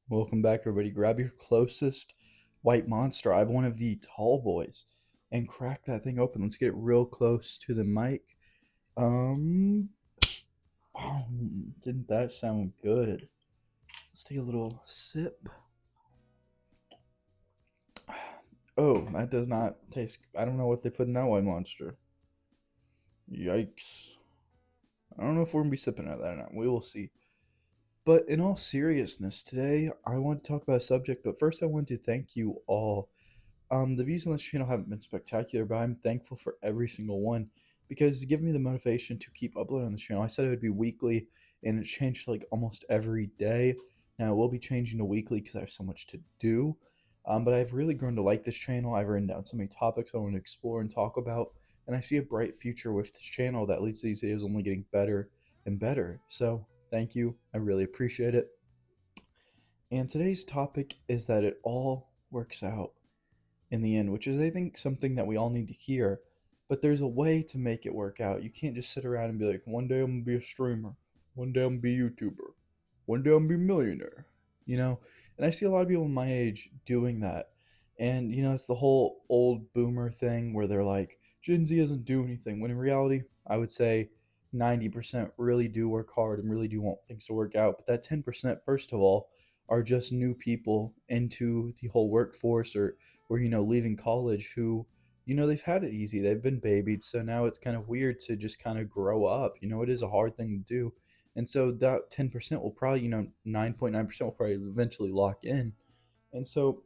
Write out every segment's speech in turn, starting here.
Welcome back, everybody. Grab your closest white monster. I have one of the tall boys and crack that thing open. Let's get real close to the mic. Um, didn't that sound good? Let's take a little sip. Oh, that does not taste. I don't know what they put in that white monster. Yikes. I don't know if we're gonna be sipping out of that or not. We will see. But in all seriousness, today I want to talk about a subject. But first, I want to thank you all. The views on this channel haven't been spectacular, but I'm thankful for every single one because it's given me the motivation to keep uploading on this channel. I said it would be weekly, and it's changed to like almost every day. Now it will be changing to weekly because I have so much to do. But I've really grown to like this channel. I've written down so many topics I want to explore and talk about, and I see a bright future with this channel that leads to these videos only getting better and better. So thank you. I really appreciate it. And today's topic is that it all works out in the end, which is, I think, something that we all need to hear. But there's a way to make it work out. You can't just sit around and be like, one day I'm going to be a streamer. One day I'm going to be a YouTuber. One day I'm going to be a millionaire. You know? And I see a lot of people my age doing that. And, it's the whole old boomer thing where they're like, Gen Z doesn't do anything. When in reality, I would say 90% really do work hard and really do want things to work out. But that 10%, first of all, are just new people into the whole workforce or leaving college who they've had it easy, they've been babied, so now it's kind of weird to just kind of grow up. It is a hard thing to do, and so that 10% will probably 9.9% will probably eventually lock in. And so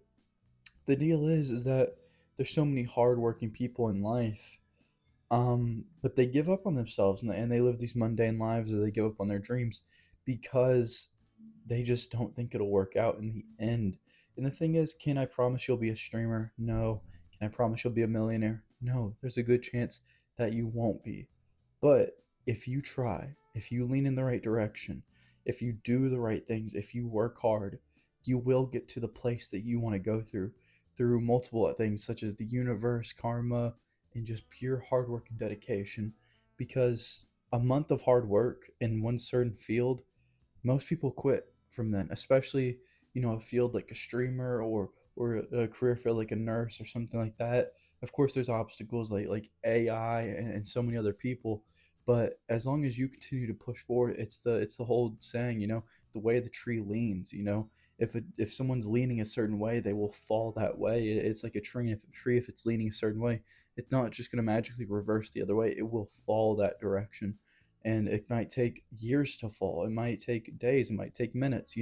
the deal is that there's so many hardworking people in life, but they give up on themselves, and they live these mundane lives, or they give up on their dreams because they just don't think it'll work out in the end. And the thing is, can I promise you'll be a streamer? No. Can I promise you'll be a millionaire? No. There's a good chance that you won't be. But if you try, if you lean in the right direction, if you do the right things, if you work hard, you will get to the place that you want to go through multiple things such as the universe, karma, and just pure hard work and dedication. Because a month of hard work in one certain field, most people quit from then, especially a field like a streamer or a career field like a nurse or something like that. Of course, there's obstacles like AI and so many other people, but as long as you continue to push forward, it's the whole saying, the way the tree leans. If someone's leaning a certain way, they will fall that way. It's like a tree. If it's leaning a certain way, it's not just going to magically reverse the other way. It will fall that direction, and it might take years to fall. It might take days. It might take minutes.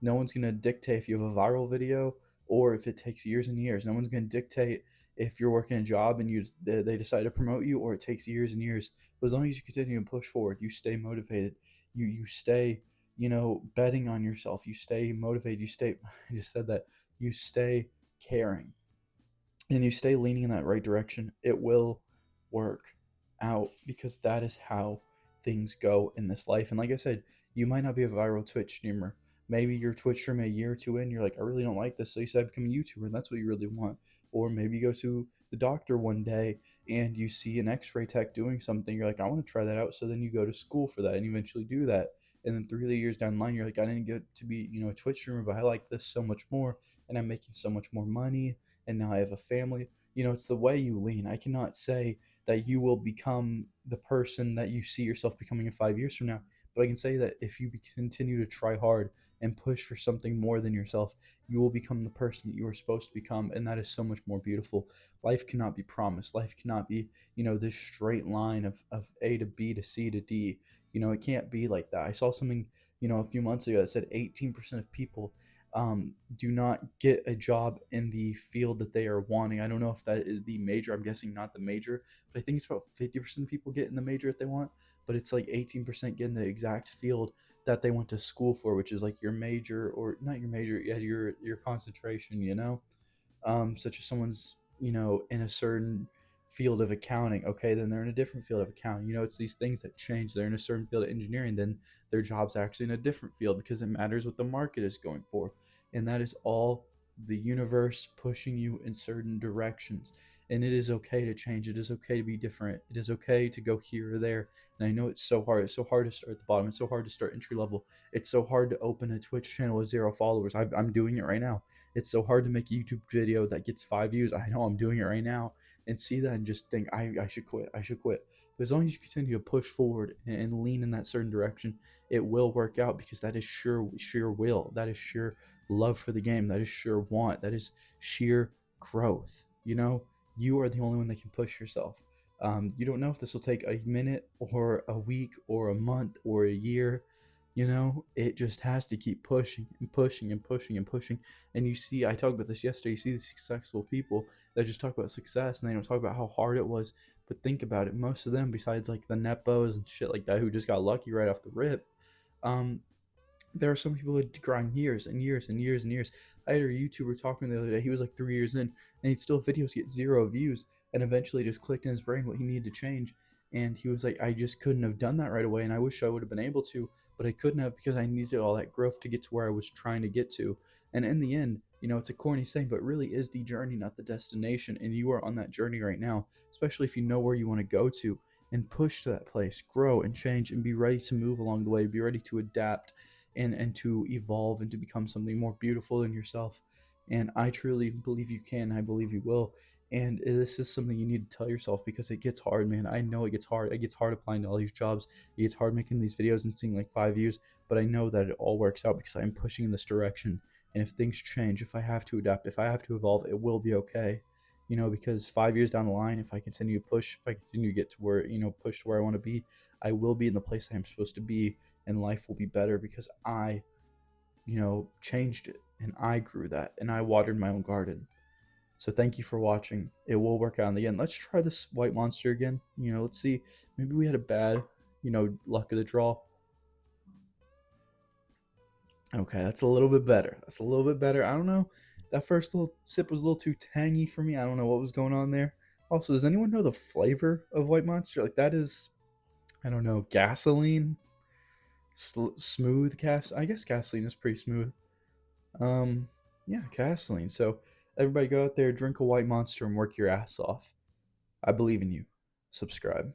No one's going to dictate if you have a viral video or if it takes years and years. No one's going to dictate if you're working a job and they decide to promote you, or it takes years and years. But as long as you continue to push forward, you stay motivated, you stay betting on yourself, you stay motivated, you stay I just said that, you stay caring, and you stay leaning in that right direction, it will work out, because that is how things go in this life. And like I said, you might not be a viral Twitch streamer. Maybe your Twitch stream a year or two in, you're like, I really don't like this, so you decide to become a YouTuber, and that's what you really want. Or maybe you go to the doctor one day and you see an X-ray tech doing something. You're like, I want to try that out. So then you go to school for that, and you eventually do that. And then 3 years down the line, you're like, I didn't get to be, a Twitch streamer, but I like this so much more, and I'm making so much more money, and now I have a family. It's the way you lean. I cannot say that you will become the person that you see yourself becoming in 5 years from now, but I can say that if you continue to try hard and push for something more than yourself, you will become the person that you are supposed to become, and that is so much more beautiful. Life cannot be promised. Life cannot be, this straight line of A to B to C to D. It can't be like that. I saw something, a few months ago that said 18% of people do not get a job in the field that they are wanting. I don't know if that is the major. I'm guessing not the major, but I think it's about 50% of people get in the major that they want. But it's like 18% get in the exact field that they went to school for, which is like your major, or not your major, yeah, your concentration. Such as someone's in a certain field of accounting. Okay, then they're in a different field of accounting. It's these things that change. They're in a certain field of engineering, then their job's actually in a different field, because it matters what the market is going for. And that is all the universe pushing you in certain directions. And it is okay to change. It is okay to be different. It is okay to go here or there. And I know it's so hard. It's so hard to start at the bottom. It's so hard to start entry level. It's so hard to open a Twitch channel with 0 followers. I'm doing it right now. It's so hard to make a YouTube video that gets 5 views. I know I'm doing it right now, and see that and just think I should quit. I should quit. But as long as you continue to push forward and lean in that certain direction, it will work out, because that is sheer will. That is sheer love for the game. That is sheer want. That is sheer growth. You are the only one that can push yourself. You don't know if this will take a minute or a week or a month or a year. It just has to keep pushing and pushing and pushing and pushing. And you see, I talked about this yesterday. You see these successful people that just talk about success and they don't talk about how hard it was. But think about it. Most of them, besides like the Nepos and shit like that, who just got lucky right off the rip, um, there are some people who grind years and years and years and years. I had a YouTuber talking the other day. He was like 3 years in, and he'd still videos get 0 views. And eventually, it just clicked in his brain what he needed to change. And he was like, I just couldn't have done that right away, and I wish I would have been able to, but I couldn't have, because I needed all that growth to get to where I was trying to get to. And in the end, it's a corny saying, but really is the journey, not the destination. And you are on that journey right now, especially if you know where you want to go to, and push to that place, grow and change, and be ready to move along the way, be ready to adapt and to evolve and to become something more beautiful than yourself. And I truly believe you can. I believe you will. And this is something you need to tell yourself, because it gets hard, man. I know it gets hard. It gets hard applying to all these jobs. It gets hard making these videos and seeing like 5 views. But I know that it all works out because I'm pushing in this direction. And if things change, if I have to adapt, if I have to evolve, it will be okay. Because 5 years down the line, if I continue to push, if I continue to get to where, push to where I want to be, I will be in the place I am supposed to be, and life will be better because I, changed it, and I grew that, and I watered my own garden. So thank you for watching. It will work out in the end. Let's try this white monster again. Let's see. Maybe we had a bad, luck of the draw. Okay, that's a little bit better. That's a little bit better. I don't know. That first little sip was a little too tangy for me. I don't know what was going on there. Also, does anyone know the flavor of white monster? Like, that is, I don't know, gasoline? Smooth gas. I guess gasoline is pretty smooth. Um, yeah, gasoline. So everybody go out there, drink a white monster, and work your ass off. I believe in you. Subscribe.